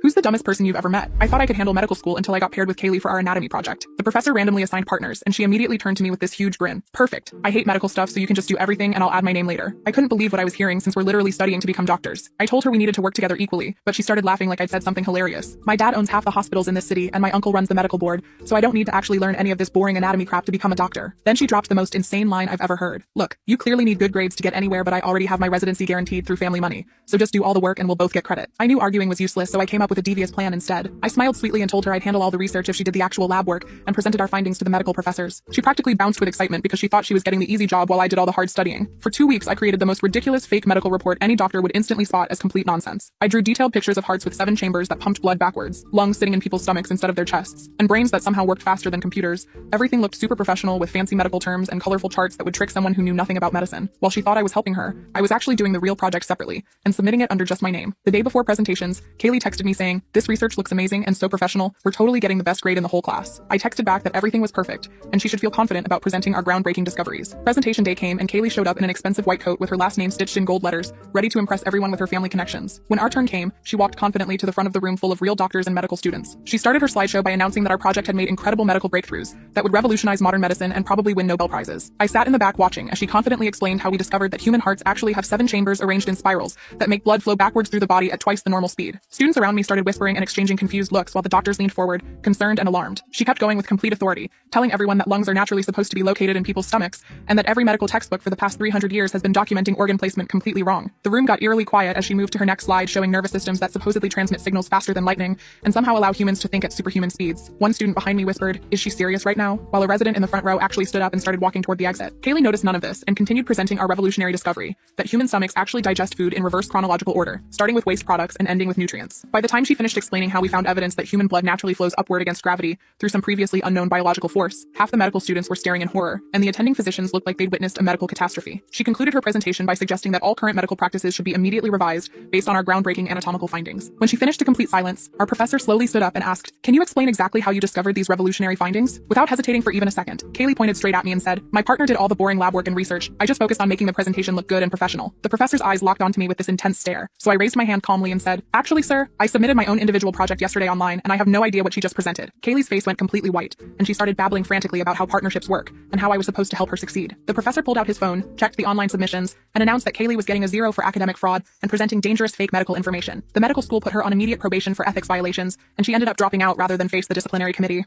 Who's the dumbest person you've ever met? I thought I could handle medical school until I got paired with Kaylee for our anatomy project. The professor randomly assigned partners, and she immediately turned to me with this huge grin. Perfect. I hate medical stuff, so you can just do everything and I'll add my name later. I couldn't believe what I was hearing since we're literally studying to become doctors. I told her we needed to work together equally, but she started laughing like I'd said something hilarious. My dad owns half the hospitals in this city, and my uncle runs the medical board, so I don't need to actually learn any of this boring anatomy crap to become a doctor. Then she dropped the most insane line I've ever heard. Look, you clearly need good grades to get anywhere, but I already have my residency guaranteed through family money, so just do all the work and we'll both get credit. I knew arguing was useless, so I came up with a devious plan instead. I smiled sweetly and told her I'd handle all the research if she did the actual lab work, and presented our findings to the medical professors. She practically bounced with excitement because she thought she was getting the easy job while I did all the hard studying. For 2 weeks, I created the most ridiculous fake medical report any doctor would instantly spot as complete nonsense. I drew detailed pictures of hearts with 7 chambers that pumped blood backwards, lungs sitting in people's stomachs instead of their chests, and brains that somehow worked faster than computers. Everything looked super professional with fancy medical terms and colorful charts that would trick someone who knew nothing about medicine. While she thought I was helping her, I was actually doing the real project separately and submitting it under just my name. The day before presentations, Kaylee texted me saying, "This research looks amazing and so professional. We're totally getting the best grade in the whole class." I texted back that everything was perfect, and she should feel confident about presenting our groundbreaking discoveries. Presentation day came, and Kaylee showed up in an expensive white coat with her last name stitched in gold letters, ready to impress everyone with her family connections. When our turn came, she walked confidently to the front of the room full of real doctors and medical students. She started her slideshow by announcing that our project had made incredible medical breakthroughs that would revolutionize modern medicine and probably win Nobel Prizes. I sat in the back watching as she confidently explained how we discovered that human hearts actually have 7 chambers arranged in spirals that make blood flow backwards through the body at twice the normal speed. Students around me started whispering and exchanging confused looks while the doctors leaned forward, concerned and alarmed. She kept going with complete authority, telling everyone that lungs are naturally supposed to be located in people's stomachs, and that every medical textbook for the past 300 years has been documenting organ placement completely wrong. The room got eerily quiet as she moved to her next slide, showing nervous systems that supposedly transmit signals faster than lightning and somehow allow humans to think at superhuman speeds. One student behind me whispered, "Is she serious right now?" while a resident in the front row actually stood up and started walking toward the exit. Kaylee noticed none of this and continued presenting our revolutionary discovery, that human stomachs actually digest food in reverse chronological order, starting with waste products and ending with nutrients. By the time she finished explaining how we found evidence that human blood naturally flows upward against gravity through some previously unknown biological force, half the medical students were staring in horror, and the attending physicians looked like they'd witnessed a medical catastrophe. She concluded her presentation by suggesting that all current medical practices should be immediately revised based on our groundbreaking anatomical findings. When she finished to complete silence, our professor slowly stood up and asked, "Can you explain exactly how you discovered these revolutionary findings?" Without hesitating for even a second, Kaylee pointed straight at me and said, "My partner did all the boring lab work and research. I just focused on making the presentation look good and professional." The professor's eyes locked onto me with this intense stare, so I raised my hand calmly and said, "Actually, sir, I submitted my own individual project yesterday online, and I have no idea what she just presented." Kaylee's face went completely white, and she started babbling frantically about how partnerships work and how I was supposed to help her succeed. The professor pulled out his phone, checked the online submissions, and announced that Kaylee was getting a 0 for academic fraud and presenting dangerous fake medical information. The medical school put her on immediate probation for ethics violations, and she ended up dropping out rather than face the disciplinary committee.